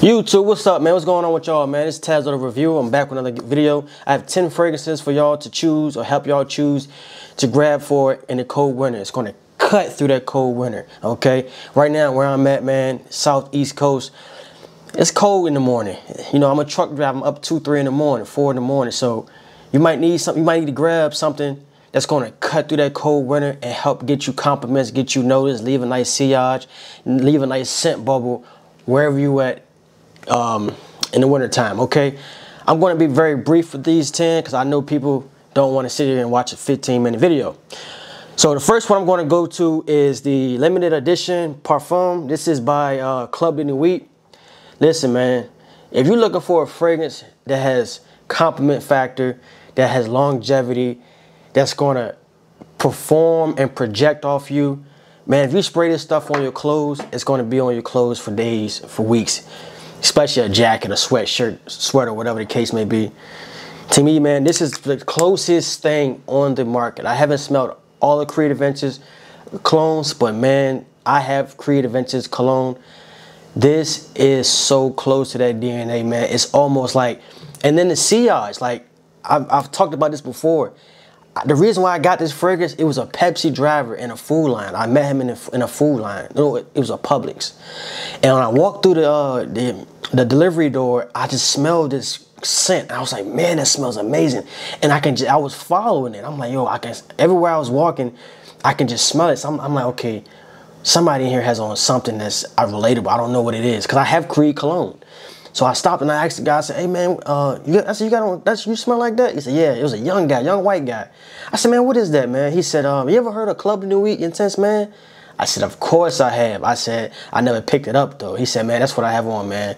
YouTube, what's up, man? What's going on with y'all, man? It's Taz of the Review. I'm back with another video. I have 10 fragrances for y'all to choose or help y'all choose to grab for in the cold winter. It's going to cut through that cold winter, okay? Right now, where I'm at, man, southeast coast, it's cold in the morning. You know, I'm a truck driver. I'm up 2, 3 in the morning, 4 in the morning. So you might need something. You might need to grab something that's going to cut through that cold winter and help get you compliments, get you noticed, leave a nice sillage, leave a nice scent bubble wherever you at in the winter time. Okay, I'm going to be very brief with these 10 because I know people don't want to sit here and watch a 15-minute video. So the first one I'm going to go to is the limited edition Parfum. This is by Club de Nuit. Listen, man, if you're looking for a fragrance that has compliment factor, that has longevity, that's going to perform and project off you, man, if you spray this stuff on your clothes, it's going to be on your clothes for days, for weeks. Especially a jacket, a sweatshirt, sweater, whatever the case may be. To me, man, this is the closest thing on the market. I haven't smelled all the Creative Ventures colognes, but man, I have Creative Ventures cologne. This is so close to that DNA, man. It's almost like, and then the sillage, like I've talked about this before. The reason why I got this fragrance, it was a Pepsi driver in a food line. I met him in a food line. No, it was a Publix. And when I walked through the delivery door, I just smelled this scent. I was like, man, that smells amazing. And I was following it. I'm like, yo, everywhere I was walking, I can just smell it. So I'm like, okay, somebody in here has on something that's relatable. I don't know what it is, because I have Creed cologne. So I stopped and I asked the guy, I said, hey man, you smell like that? He said, yeah, it was a young guy, young white guy. I said, man, what is that, man? He said, you ever heard of Club de Nuit Intense, man? I said, of course I have. I said, I never picked it up though. He said, man, that's what I have on, man.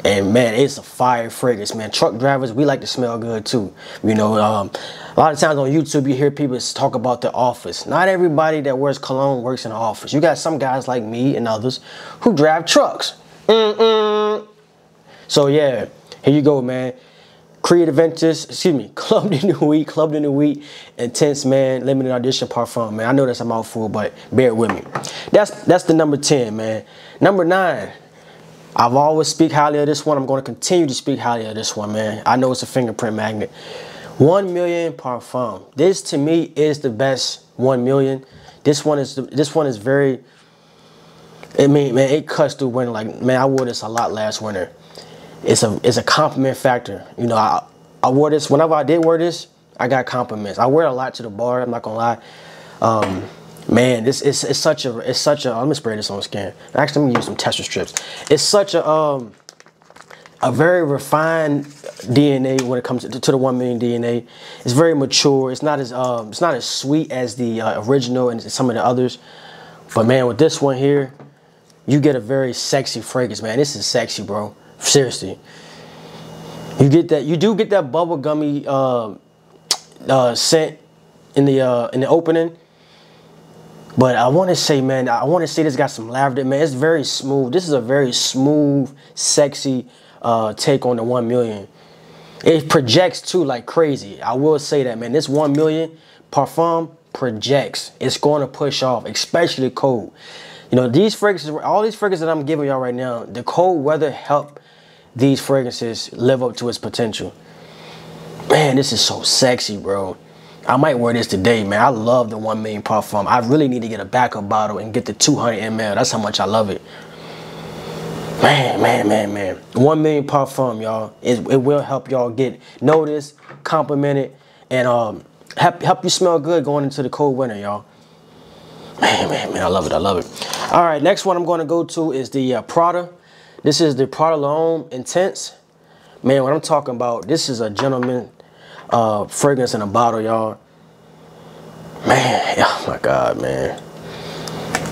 And man, it's a fire fragrance, man. Truck drivers, we like to smell good too. You know, a lot of times on YouTube, you hear people talk about the office. Not everybody that wears cologne works in the office. You got some guys like me and others who drive trucks. So yeah, here you go, man. Creative Ventures, excuse me, Club de Nuit Intense, man, limited edition Parfum, man. I know that's a mouthful, but bear with me. That's the number 10, man. Number 9, I've always speak highly of this one. I'm going to continue to speak highly of this one, man. I know it's a Fingerprint Magnet. 1 Million Parfum. This to me is the best 1 million. This one is very. I mean, man, it cuts through winter. Like, man, I wore this a lot last winter. It's a compliment factor. You know, I wore this, whenever I did wear this, I got compliments. I wear it a lot to the bar, I'm not gonna lie. Man, this it's such a, let me spray this on skin. Actually, let me use some tester strips. It's such a very refined DNA when it comes to the 1 million DNA. It's very mature. It's not as sweet as the original and some of the others. But man, with this one here, you get a very sexy fragrance, man. This is sexy, bro. Seriously, you do get that bubble gummy scent in the opening, but I want to say, man, this got some lavender, man. It's very smooth. This is a very smooth, sexy take on the 1 million. It projects too like crazy. I will say that, man. This 1 million Parfum projects. It's going to push off, especially cold. You know, these fragrances, all these fragrances that I'm giving y'all right now, the cold weather help these fragrances live up to its potential. Man, this is so sexy, bro. I might wear this today, man. I love the 1 million Parfum. I really need to get a backup bottle and get the 200 ml. That's how much I love it. Man. 1 million Parfum, y'all. It will help y'all get noticed, complimented, and help you smell good going into the cold winter, y'all. Man, I love it, I love it. All right, next one I'm going to go to is the Prada. This is the Prada LOM Intense. Man, what I'm talking about, this is a gentleman fragrance in a bottle, y'all. Man, oh my God, man.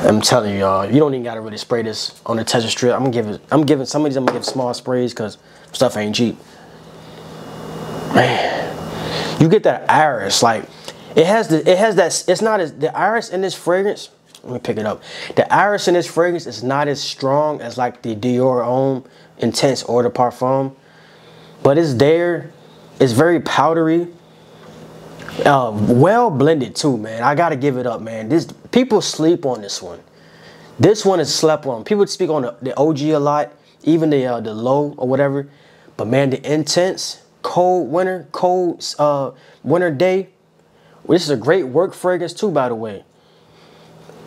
I'm telling you, y'all, you don't even got to really spray this on the tester strip. I'm giving some of these, I'm going to give small sprays because stuff ain't cheap. Man, you get that iris, like, the iris in this fragrance, let me pick it up. The iris in this fragrance is not as strong as like the Dior LOM Intense or the Parfum, but it's there. It's very powdery. Well blended too, man. I gotta give it up, man. People sleep on this one. This one is slept on. People speak on the OG a lot. even the low or whatever. But man, the intense cold winter winter day. This is a great work fragrance too, by the way.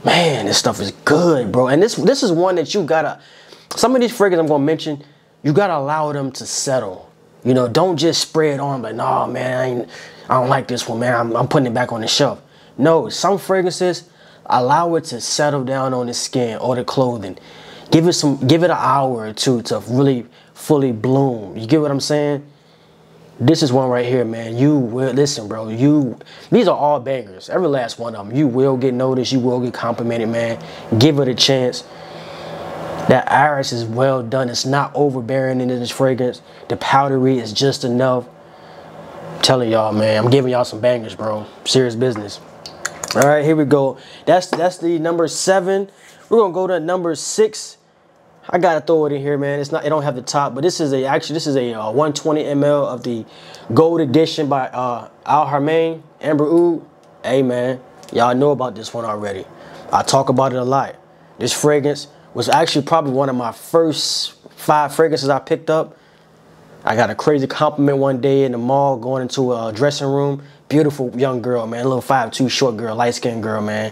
Man, this stuff is good, bro. And this is one that you gotta. Some of these fragrances I'm gonna mention, you gotta allow them to settle. You know, don't just spray it on. Like, nah, man, I don't like this one, man. I'm putting it back on the shelf. No, some fragrances allow it to settle down on the skin or the clothing. Give it an hour or two to really fully bloom. You get what I'm saying? This is one right here, man. You will, listen, bro. These are all bangers. Every last one of them. You will get noticed. You will get complimented, man. Give it a chance. That iris is well done. It's not overbearing in this fragrance. The powdery is just enough. I'm telling y'all, man. I'm giving y'all some bangers, bro. Serious business. All right, here we go. That's the number 7. We're gonna go to number 6. I gotta throw it in here, man. It don't have the top, but this is a 120 ml of the gold edition by Al Haramain Amber Oud. Hey, man, y'all know about this one already. I talk about it a lot. This fragrance was actually probably one of my first 5 fragrances I picked up. I got a crazy compliment one day in the mall going into a dressing room. Beautiful young girl, man, a little 5'2" short girl, light skinned girl, man.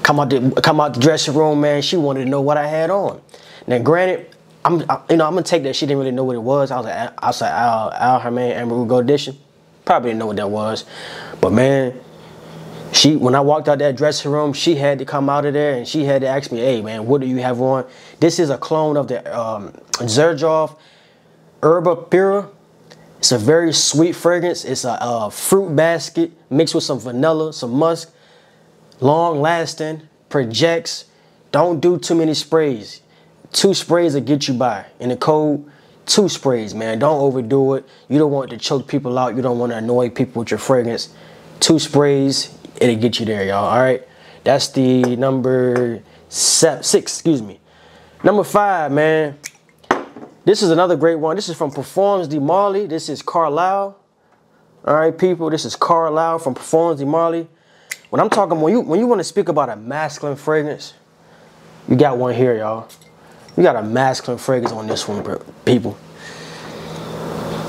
Come out the dressing room, man. She wanted to know what I had on. Now, granted, I'm gonna take that she didn't really know what it was. I was like, Al Haramain Amber Oud Gold Edition. Probably didn't know what that was, but man, when I walked out that dressing room, she had to come out of there and she had to ask me, "Hey, man, what do you have on?" This is a clone of the Zerof Herba Pura. It's a very sweet fragrance. It's a fruit basket mixed with some vanilla, some musk. Long lasting, projects. Don't do too many sprays. 2 sprays will get you by. In the cold, 2 sprays, man. Don't overdo it. You don't want to choke people out. You don't want to annoy people with your fragrance. 2 sprays, it'll get you there, y'all. All right. That's the number 6. Excuse me. Number 5, man. This is another great one. This is from Parfums de Marly. This is Carlisle. All right, people. This is Carlisle from Parfums de Marly. When I'm talking, when you want to speak about a masculine fragrance, you got one here, y'all. You got a masculine fragrance on this one, people.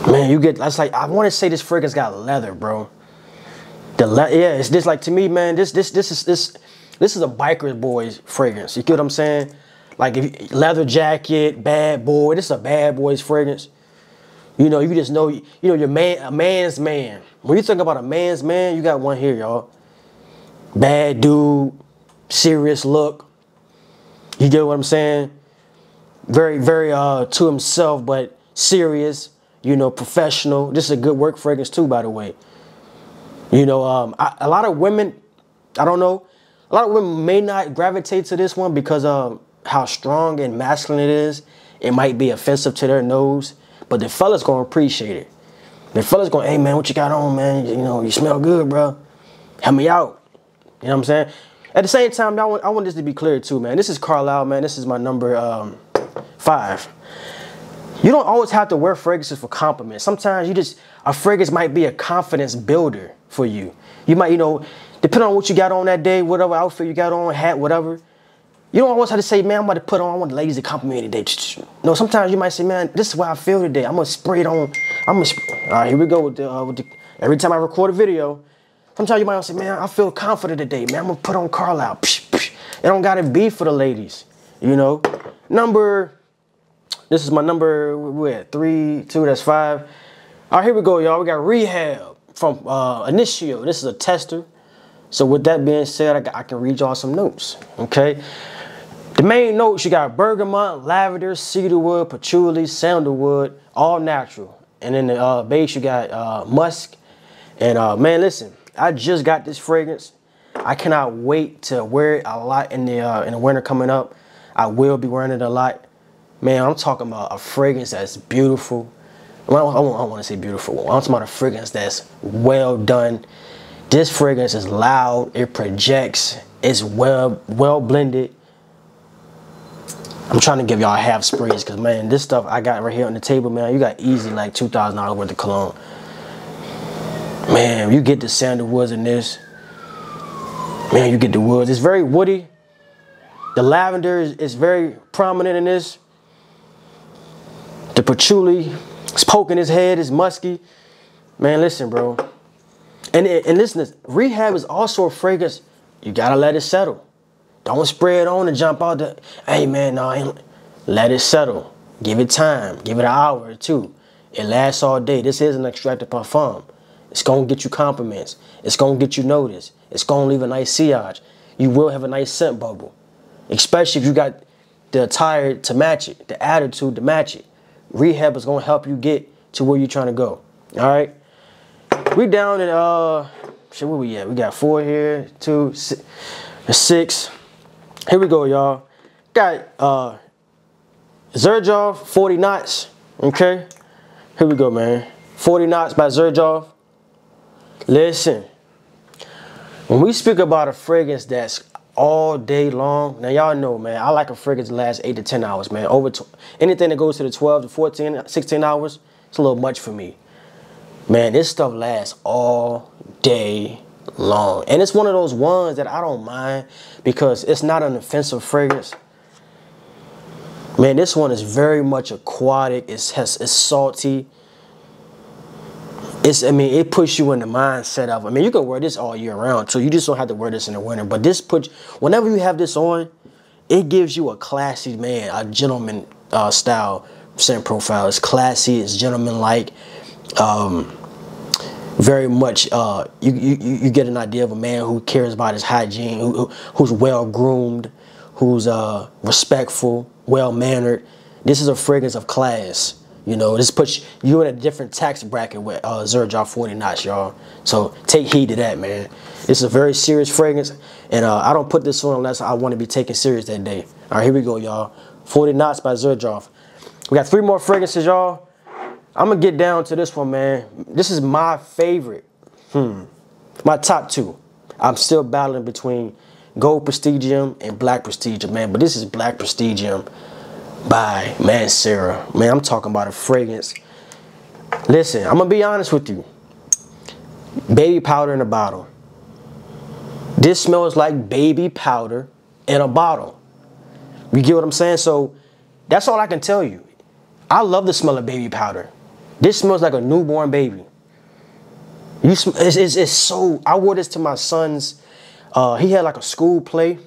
Man, that's like, I want to say this fragrance got leather, bro. Yeah, it's just like, to me, man, this is a biker boy's fragrance. You get what I'm saying? Like, leather jacket, bad boy. This is a bad boy's fragrance. You know, you just know, you're a man's man. When you think about a man's man, you got one here, y'all. Bad dude, serious look. You get what I'm saying? Very, very to himself, but serious, professional. This is a good work fragrance too, by the way. A lot of women, I don't know, a lot of women may not gravitate to this one because of how strong and masculine it is. It might be offensive to their nose, but the fella's gonna appreciate it. The fella's going, "Hey, man, what you got on, man? You smell good, bro. Help me out." You know what I'm saying? At the same time, I want this to be clear too, man. This is Carlisle, man. This is my number 5. You don't always have to wear fragrances for compliments. Sometimes a fragrance might be a confidence builder for you. You might, depending on what you got on that day, whatever outfit you got on, hat, whatever. You don't always have to say, "Man, I'm about to put on, I want the ladies to compliment me today." No, sometimes you might say, "Man, this is what I feel today. I'm going to spray it on. All right, here we go with the every time I record a video. Sometimes you might say, "Man, I feel confident today, man. I'm going to put on Carlisle." It don't got to be for the ladies, This is my number, we're at 3, 2, that's 5. All right, here we go, y'all. We got Rehab from Initio. This is a tester. So with that being said, I can read y'all some notes, okay? The main notes, you got bergamot, lavender, cedarwood, patchouli, sandalwood, all natural. And in the base, you got musk. And man, listen, I just got this fragrance. I cannot wait to wear it a lot in the winter coming up. I will be wearing it a lot. Man, I'm talking about a fragrance that's beautiful. Well, I don't want to say beautiful. I'm talking about a fragrance that's well done. This fragrance is loud. It projects. It's well blended. I'm trying to give y'all half sprays because, man, this stuff I got right here on the table, man, you got easy like $2,000 worth of cologne. Man, you get the sandalwoods in this. Man, you get the woods. It's very woody. The lavender is very prominent in this. The patchouli is poking his head, is musky. Man, listen, bro. And listen, Rehab is also a fragrance. You gotta let it settle. Don't spray it on and jump out the, hey man, no, let it settle. Give it time. Give it an hour or two. It lasts all day. This is an extracted parfum. It's gonna get you compliments. It's gonna get you noticed. It's gonna leave a nice sillage. You will have a nice scent bubble. Especially if you got the attire to match it, the attitude to match it. Rehab is gonna help you get to where you're trying to go. All right. We down at shit, where we at? We got 4 here, 2, 6. Here we go, y'all. Got Zerof 40 knots. Okay. Here we go, man. 40 knots by Zerof. Listen. When we speak about a fragrance that's all day long, now y'all know, man, I like a fragrance that lasts 8 to 10 hours, man. Anything that goes to the 12 to 14, 16 hours, it's a little much for me. Man, this stuff lasts all day long. And it's one of those ones that I don't mind because it's not an offensive fragrance. Man, this one is very much aquatic. It's salty. It puts you in the mindset of, you can wear this all year round, so you just don't have to wear this in the winter. But whenever you have this on, it gives you a classy, man, a gentleman style scent profile. It's classy, it's gentleman-like. Very much, you get an idea of a man who cares about his hygiene, who's well-groomed, who's respectful, well-mannered. This is a fragrance of class. You know, this puts you in a different tax bracket with Zerof 40 knots, y'all. So take heed to that, man. This is a very serious fragrance, and I don't put this on unless I want to be taken serious that day. All right, here we go, y'all. 40 knots by Zerof. We got 3 more fragrances, y'all. I'm going to get down to this one, man. This is my favorite. My top 2. I'm still battling between Gold Prestigium and Black Prestigium, man. But this is Black Prestigium by, man, Sarah. Man, I'm talking about a fragrance. Listen, I'm going to be honest with you. Baby powder in a bottle. This smells like baby powder in a bottle. You get what I'm saying? So that's all I can tell you. I love the smell of baby powder. This smells like a newborn baby. It's so, I wore this to my son's, he had like a school play.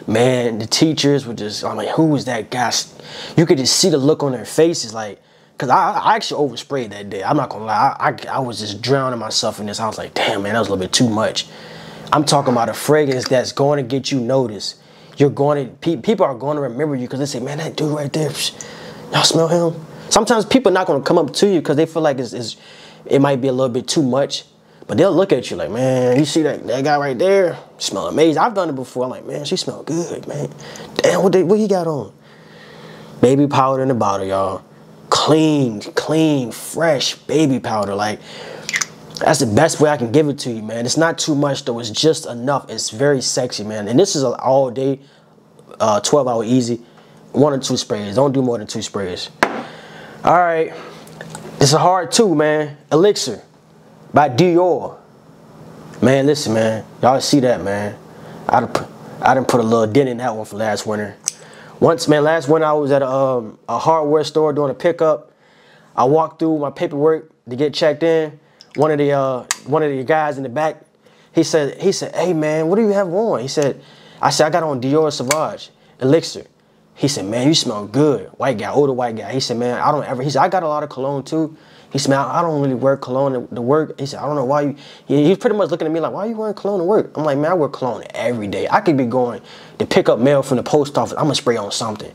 Man, the teachers were just, I'm like, who was that guy? You could just see the look on their faces, like, because I actually oversprayed that day. I'm not going to lie. I was just drowning myself in this. I was like, damn, man, that was a little bit too much. I'm talking about a fragrance that's going to get you noticed. People are going to remember you because they say, man, that dude right there, y'all smell him? Sometimes people are not going to come up to you because they feel like it might be a little bit too much. But they'll look at you like, man, you see that guy right there? Smell amazing. I've done it before. I'm like, man, she smell good, man. Damn, what he got on? Baby powder in the bottle, y'all. Clean, fresh baby powder. Like, that's the best way I can give it to you, man. It's not too much, though. It's just enough. It's very sexy, man. And this is an all-day, 12-hour easy. 1 or 2 sprays. Don't do more than 2 sprays. All right. It's a hard 2, man. Elixir by Dior. Man, listen, man. Y'all see that, man. I done put a little dent in that one for last winter. Once, man, last winter I was at a hardware store doing a pickup. I walked through my paperwork to get checked in. One of the guys in the back, he said, hey, man, what do you have on? I said, I got on Dior Sauvage Elixir. He said, man, you smell good. White guy, older white guy. He said, man, he said, I got a lot of cologne too. He said, man, I don't really wear cologne to work. He said, I don't know why you, he's pretty much looking at me like, why are you wearing cologne to work? I'm like, man, I wear cologne every day. I could be going to pick up mail from the post office. I'm gonna spray on something.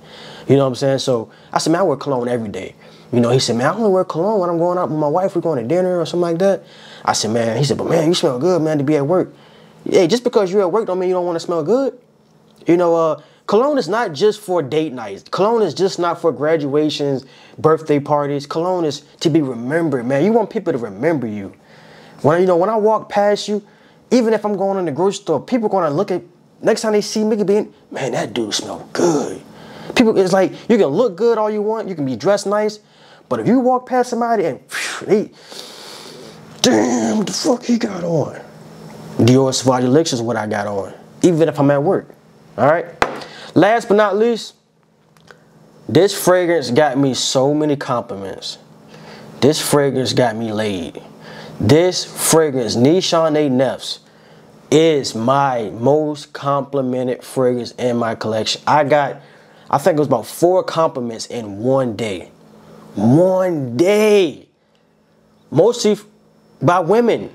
You know what I'm saying? So I said, man, I wear cologne every day. You know, he said, man, I only wear cologne when I'm going out with my wife. We're going to dinner or something like that. I said, man, he said, but man, you smell good, man, to be at work. Yeah, just because you're at work don't mean you don't want to smell good. You know, cologne is not just for date nights. Cologne is just not for graduations, birthday parties. Cologne is to be remembered, man. You want people to remember you. When I walk past you, even if I'm going in the grocery store, people are going to look at, next time they see me being, man, that dude smell good. People, it's like, you can look good all you want. You can be dressed nice. But if you walk past somebody and damn, what the fuck he got on? Dior Sauvage Elixir is what I got on, even if I'm at work. All right. Last but not least, This fragrance got me so many compliments. This fragrance got me laid. This fragrance, Nishan Nefs, is my most complimented fragrance in my collection. I think it was about 4 compliments in one day. One day. Mostly by women.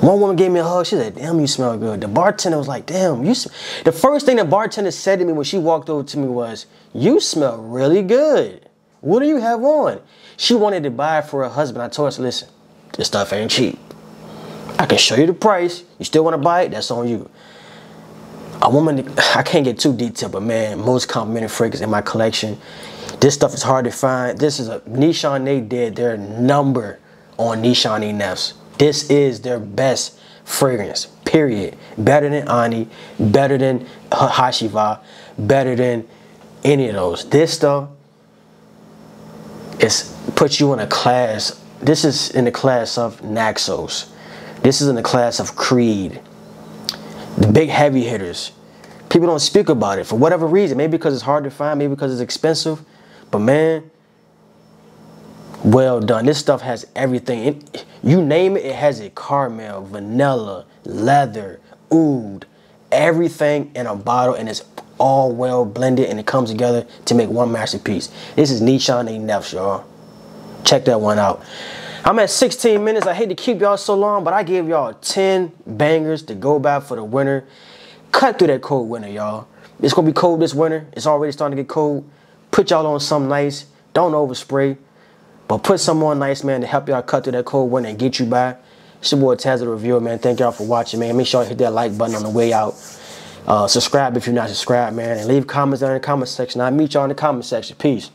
One woman gave me a hug. She said, damn, you smell good. The bartender was like, damn, the first thing the bartender said to me when she walked over to me was, you smell really good. What do you have on? She wanted to buy it for her husband. I told her, listen, this stuff ain't cheap. I can show you the price. You still want to buy it? That's on you. A woman, I can't get too detailed, but man, most complimented fragrance in my collection. This stuff is hard to find. This is a Nishan. They did their number on Nishan Nefs. This is their best fragrance, period. Better than Ani, better than Hashiva, better than any of those. This stuff puts you in a class. This is in the class of Naxos. This is in the class of Creed. The big heavy hitters. People don't speak about it for whatever reason. Maybe because it's hard to find, maybe because it's expensive. But man, well done. This stuff has everything. You name it, it has it. Caramel, vanilla, leather, oud, everything in a bottle, and it's all well blended and it comes together to make one masterpiece. This is Nishan Nefs, y'all. Check that one out. I'm at 16 minutes. I hate to keep y'all so long, but I gave y'all 10 bangers to go by for the winter. Cut through that cold winter, y'all. It's going to be cold this winter. It's already starting to get cold. Put y'all on something nice. Don't overspray. But put something on nice, man, to help y'all cut through that cold winter and get you by. It's your boy Taz, the reviewer, man. Thank y'all for watching, man. Make sure you hit that like button on the way out. Subscribe if you're not subscribed, man. And leave comments down in the comment section. I'll meet y'all in the comment section. Peace.